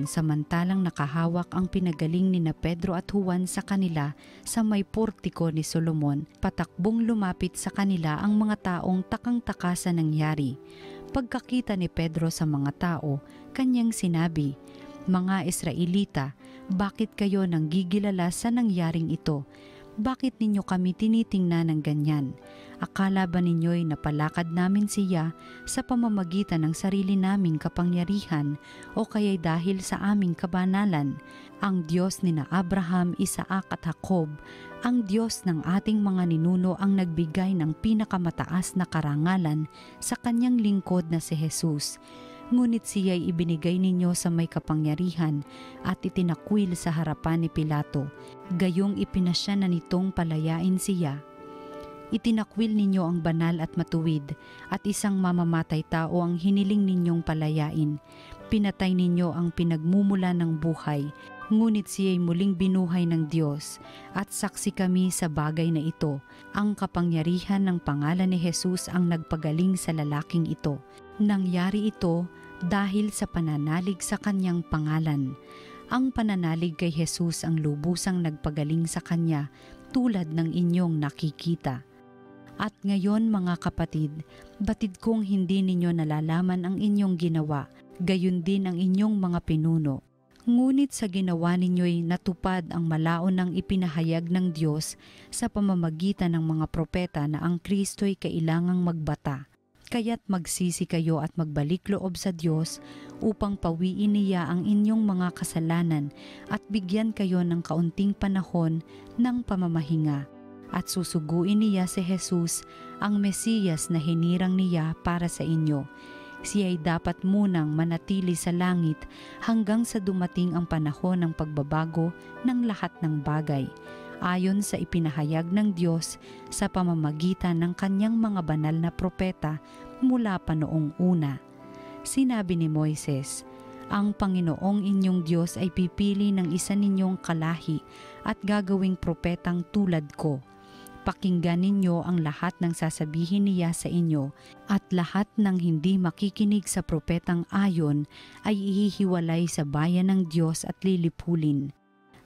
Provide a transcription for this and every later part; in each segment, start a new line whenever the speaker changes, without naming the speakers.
Samantalang nakahawak ang pinagaling ni na Pedro at Juan sa kanila sa may portiko ni Solomon, patakbong lumapit sa kanila ang mga taong takang-taka sa nangyari. Pagkakita ni Pedro sa mga tao, kanyang sinabi, "Mga Israelita, bakit kayo nanggigilala sa nangyaring ito? Bakit ninyo kami tinitingnan ng ganyan? Akala ba ninyo'y napalakad namin siya sa pamamagitan ng sarili naming kapangyarihan o kaya'y dahil sa aming kabanalan? Ang Diyos ni na Abraham, Isaac at Jacob, ang Diyos ng ating mga ninuno ang nagbigay ng pinakamataas na karangalan sa kanyang lingkod na si Jesus. Ngunit siya'y ibinigay ninyo sa may kapangyarihan at itinakwil sa harapan ni Pilato. Gayong ipinasya na nitong palayain siya. Itinakwil ninyo ang banal at matuwid at isang mamamatay tao ang hiniling ninyong palayain. Pinatay ninyo ang pinagmumula ng buhay, ngunit siya'y muling binuhay ng Diyos at saksi kami sa bagay na ito. Ang kapangyarihan ng pangalan ni Jesus ang nagpagaling sa lalaking ito. Nangyari ito dahil sa pananalig sa kanyang pangalan. Ang pananalig kay Jesus ang lubusang nagpagaling sa kanya tulad ng inyong nakikita. At ngayon mga kapatid, batid kong hindi ninyo nalalaman ang inyong ginawa, gayon din ang inyong mga pinuno. Ngunit sa ginawa ninyo'y natupad ang malaon ng ipinahayag ng Diyos sa pamamagitan ng mga propeta na ang Kristo'y kailangang magbata. Kaya't magsisi kayo at magbalik loob sa Diyos upang pawiin niya ang inyong mga kasalanan at bigyan kayo ng kaunting panahon ng pamamahinga. At susuguin niya si Jesus, ang Mesiyas na hinirang niya para sa inyo. Siya'y dapat munang manatili sa langit hanggang sa dumating ang panahon ng pagbabago ng lahat ng bagay, ayon sa ipinahayag ng Diyos sa pamamagitan ng kanyang mga banal na propeta mula pa noong una. Sinabi ni Moises, "Ang Panginoong inyong Diyos ay pipili ng isa ninyong kalahi at gagawing propetang tulad ko. Pakinggan ninyo ang lahat ng sasabihin niya sa inyo, at lahat ng hindi makikinig sa propetang ayon ay ihihiwalay sa bayan ng Diyos at lilipulin."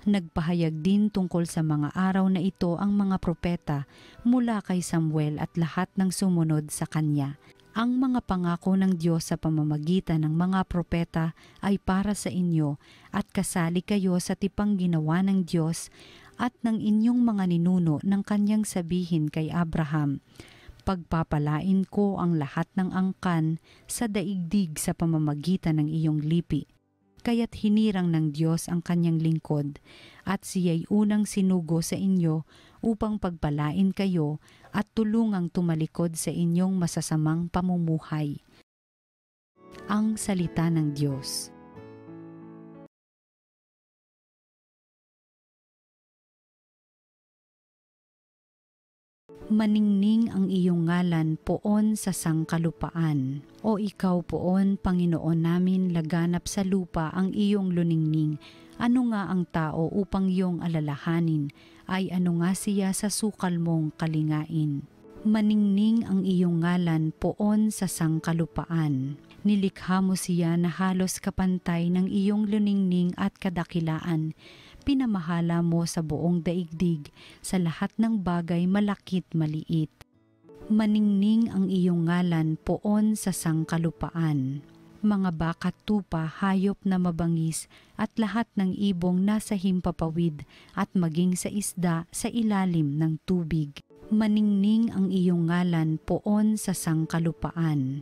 Nagpahayag din tungkol sa mga araw na ito ang mga propeta mula kay Samuel at lahat ng sumunod sa kanya. Ang mga pangako ng Diyos sa pamamagitan ng mga propeta ay para sa inyo at kasali kayo sa tipang ginawa ng Diyos at ng inyong mga ninuno ng kanyang sabihin kay Abraham, "Pagpapalain ko ang lahat ng angkan sa daigdig sa pamamagitan ng iyong lipi." Kaya't hinirang ng Diyos ang kanyang lingkod at siya'y unang sinugo sa inyo upang pagpalain kayo at tulungang tumalikod sa inyong masasamang pamumuhay. Ang salita ng Diyos. Maningning ang iyong ngalan poon sa sangkalupaan. O ikaw poon, Panginoon namin, laganap sa lupa ang iyong luningning. Ano nga ang tao upang iyong alalahanin, ay ano nga siya sa sukal mong kalingain. Maningning ang iyong ngalan poon sa sangkalupaan. Nilikha mo siya na halos kapantay ng iyong luningning at kadakilaan. Pinamahala mo sa buong daigdig, sa lahat ng bagay malakit maliit. Maningning ang iyong ngalan poon sa sangkalupaan. Mga bakat tupa, hayop na mabangis, at lahat ng ibong nasa himpapawid, at maging sa isda sa ilalim ng tubig. Maningning ang iyong ngalan poon sa sangkalupaan.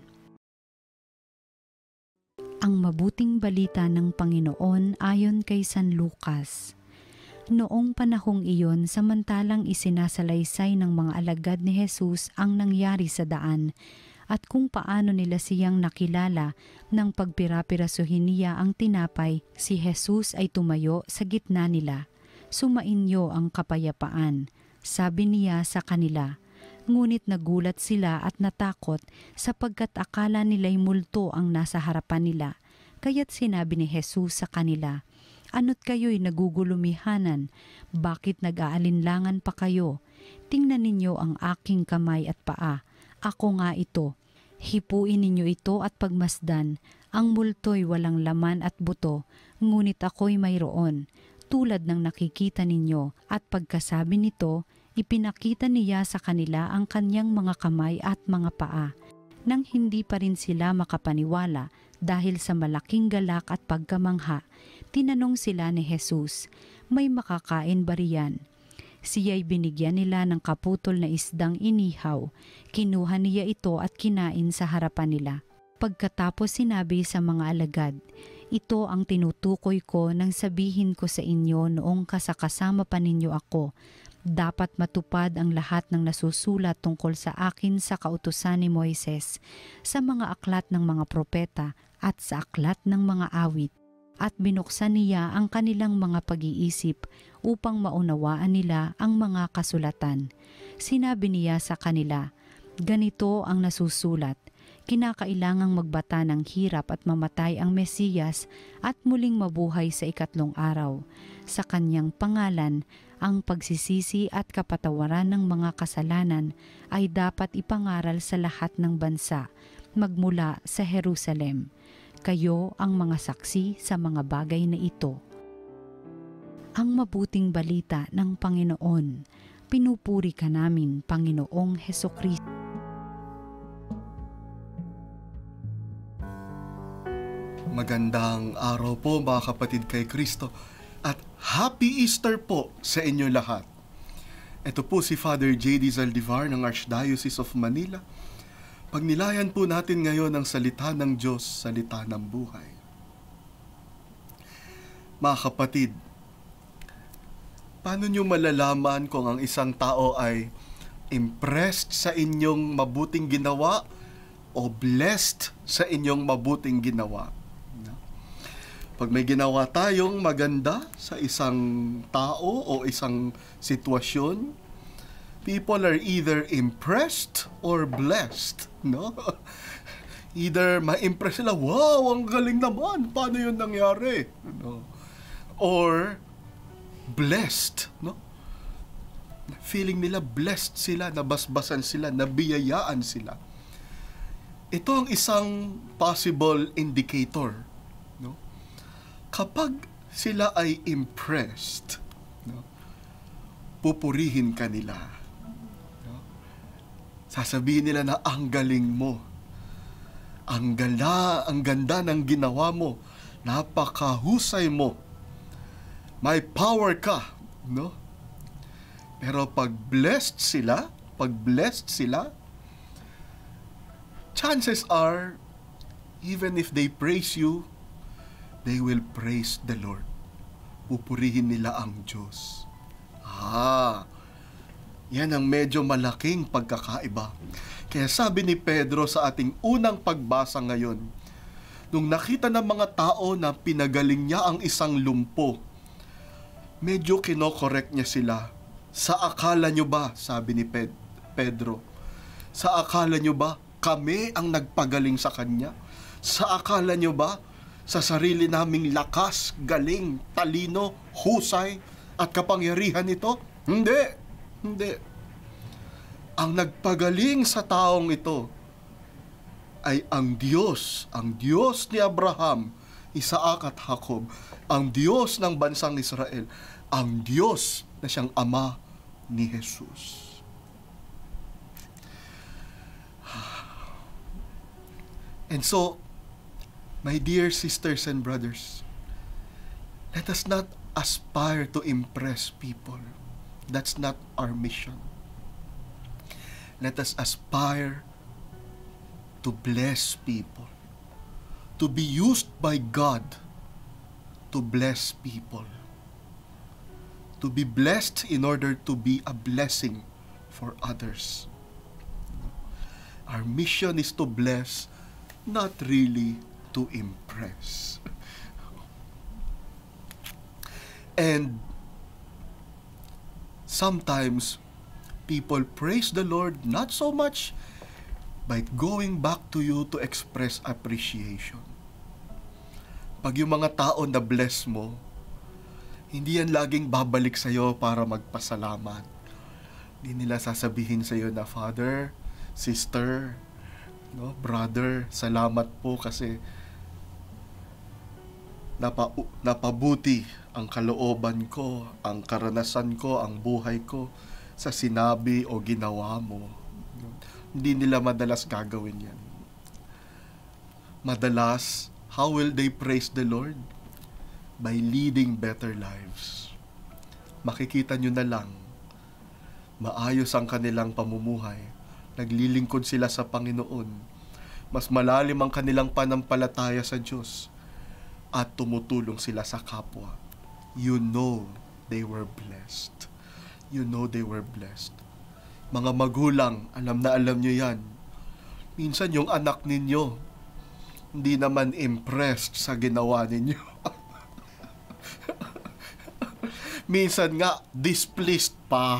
Ang mabuting balita ng Panginoon ayon kay San Lucas. Noong panahong iyon, samantalang isinasalaysay ng mga alagad ni Jesus ang nangyari sa daan at kung paano nila siyang nakilala nang pagpirapirasuhin niya ang tinapay, si Jesus ay tumayo sa gitna nila. "Sumainyo ang kapayapaan," sabi niya sa kanila. Ngunit nagulat sila at natakot sapagkat akala nila'y multo ang nasa harapan nila. Kaya't sinabi ni Jesus sa kanila, "Ano't kayo'y nagugulumihanan? Bakit nag-aalinlangan pa kayo? Tingnan ninyo ang aking kamay at paa. Ako nga ito. Hipuin ninyo ito at pagmasdan. Ang multo'y walang laman at buto, ngunit ako'y mayroon, tulad ng nakikita ninyo." At pagkasabi nito, ipinakita niya sa kanila ang kanyang mga kamay at mga paa. Nang hindi pa rin sila makapaniwala dahil sa malaking galak at pagkamangha, tinanong sila ni Jesus, "May makakain ba riyan?" Siya'y binigyan nila ng kaputol na isdang inihaw. Kinuha niya ito at kinain sa harapan nila. Pagkatapos sinabi sa mga alagad, "Ito ang tinutukoy ko nang sabihin ko sa inyo noong kasakasama pa ninyo ako. Dapat matupad ang lahat ng nasusulat tungkol sa akin sa kautusan ni Moises, sa mga aklat ng mga propeta at sa aklat ng mga awit." At binuksan niya ang kanilang mga pag-iisip upang maunawaan nila ang mga kasulatan. Sinabi niya sa kanila, "Ganito ang nasusulat, kinakailangang magbata ng hirap at mamatay ang Mesiyas at muling mabuhay sa ikatlong araw. Sa kanyang pangalan, ang pagsisisi at kapatawaran ng mga kasalanan ay dapat ipangaral sa lahat ng bansa, magmula sa Jerusalem. Kayo ang mga saksi sa mga bagay na ito." Ang mabuting balita ng Panginoon. Pinupuri ka namin, Panginoong Hesukristo.
Magandang araw po mga kapatid kay Kristo at Happy Easter po sa inyo lahat. Ito po si Father J.D. Zaldivar ng Archdiocese of Manila. Pagnilayan po natin ngayon ang salita ng Diyos, salita ng buhay. Mga kapatid, paano nyo malalaman kung ang isang tao ay impressed sa inyong mabuting ginawa o blessed sa inyong mabuting ginawa? Pag may ginawa tayong maganda sa isang tao o isang sitwasyon, people are either impressed or blessed, no? Either ma-impress sila, "Wow, ang galing naman, paano yun nangyari?" No? Or blessed, no? Feeling nila blessed sila, nabasbasan sila, nabiyayaan sila. Ito ang isang possible indicator, no? Kapag sila ay impressed, no, pupurihin ka nila. No? Sasabihin nila na ang galing mo. Ang ganda ng ginawa mo. Napakahusay mo. May power ka, no? Pero pag blessed sila, chances are, even if they praise you, they will praise the Lord. Pupurihin nila ang Diyos. Yan ang medyo malaking pagkakaiba. Kaya sabi ni Pedro sa ating unang pagbasa ngayon, nung nakita ng mga tao na pinagaling niya ang isang lumpo, medyo kinokorek niya sila. Sa akala nyo ba, sabi ni Pedro, sa akala nyo ba kami ang nagpagaling sa kanya? Sa akala nyo ba sa sarili naming lakas, galing, talino, husay at kapangyarihan nito? Hindi. Ang nagpagaling sa taong ito ay ang Diyos ni Abraham, Isaac at Jacob, ang Diyos ng bansang Israel, ang Diyos na siyang Ama ni Jesus. And so, my dear sisters and brothers, let us not aspire to impress people. That's not our mission. Let us aspire to bless people, to be used by God to bless people, to be blessed in order to be a blessing for others. Our mission is to bless, not really to impress. And sometimes people praise the Lord not so much by going back to you to express appreciation. Pag yung mga tao na bless mo, hindi yan laging babalik sa'yo para magpasalamat. Hindi nila sasabihin sa'yo na, Father, Sister, no, Brother, salamat po kasi napabuti ang kalooban ko, ang karanasan ko, ang buhay ko sa sinabi o ginawa mo. Hindi nila madalas gagawin yan. Madalas, how will they praise the Lord? By leading better lives. Makikita nyo na lang, maayos ang kanilang pamumuhay. Naglilingkod sila sa Panginoon. Mas malalim ang kanilang panampalataya sa Diyos. At tumutulong sila sa kapwa. You know they were blessed. You know they were blessed. Mga magulang, alam na alam nyo yan. Minsan yung anak ninyo, hindi naman impressed sa ginawa ninyo. Minsan nga, displeased pa.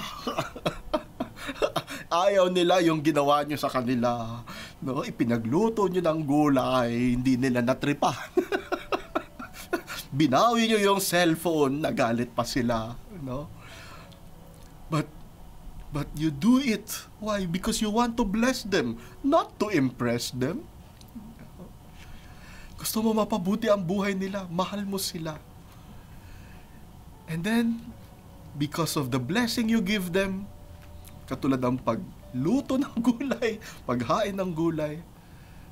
Ayaw nila yung ginawa nyo sa kanila. No? Ipinagluto nyo ng gulay, hindi nila natripan. Binawi nyo yung cellphone, nagalit pa sila. No? But you do it. Why? Because you want to bless them, not to impress them. Gusto mo mapabuti ang buhay nila, mahal mo sila. And then, because of the blessing you give them, katulad ng pagluto ng gulay, paghain ng gulay,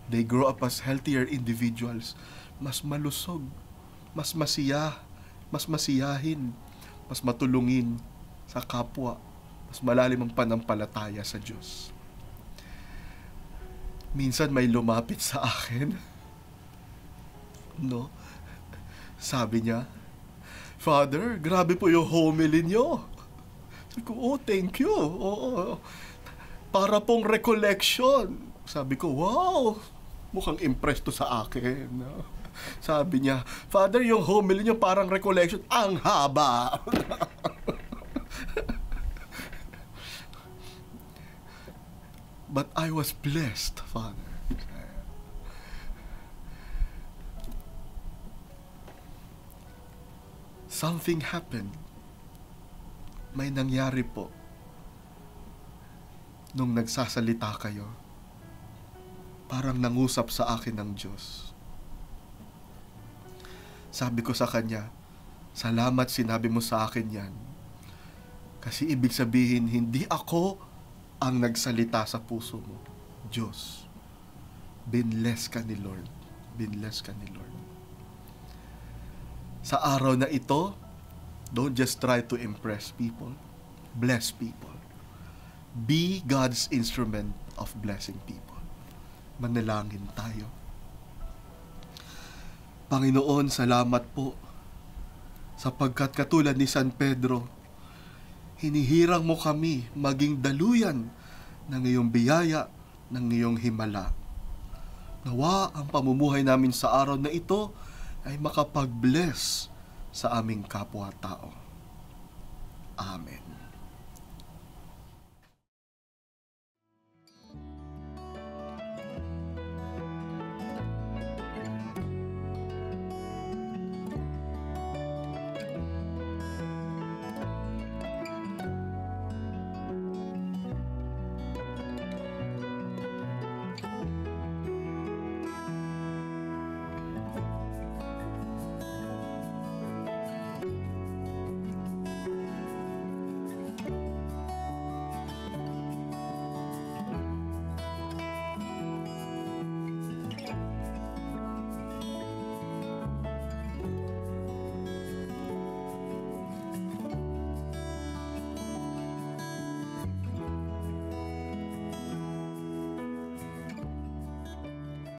they grow up as healthier individuals. Mas malusog, mas masiyahin, mas matulungin sa kapwa, mas malalim ang panampalataya sa Diyos. Minsan may lumapit sa akin, no? Sabi niya, Father, grabe po yung homily niyo. Sabi ko, oh, thank you. Oo. Para pong recollection. Sabi ko, wow, mukhang impressed to sa akin. No? Sabi niya, Father, yung homily niyo parang recollection. Ang haba. But I was blessed, Father. Something happened. May nangyari po nung nagsasalita kayo. Parang nangusap sa akin ng Diyos. Sabi ko sa Kanya, salamat sinabi mo sa akin yan. Kasi ibig sabihin, hindi ako ang nagsalita sa puso mo. Diyos, binless ka ni Lord. Binless ka ni Lord. Sa araw na ito, don't just try to impress people. Bless people. Be God's instrument of blessing people. Manalangin tayo. Panginoon, salamat po sapagkat katulad ni San Pedro, hinihirang mo kami maging daluyan ng iyong biyaya, ng iyong himala. Nawa ang pamumuhay namin sa araw na ito ay makapag-bless sa aming kapwa-tao. Amen.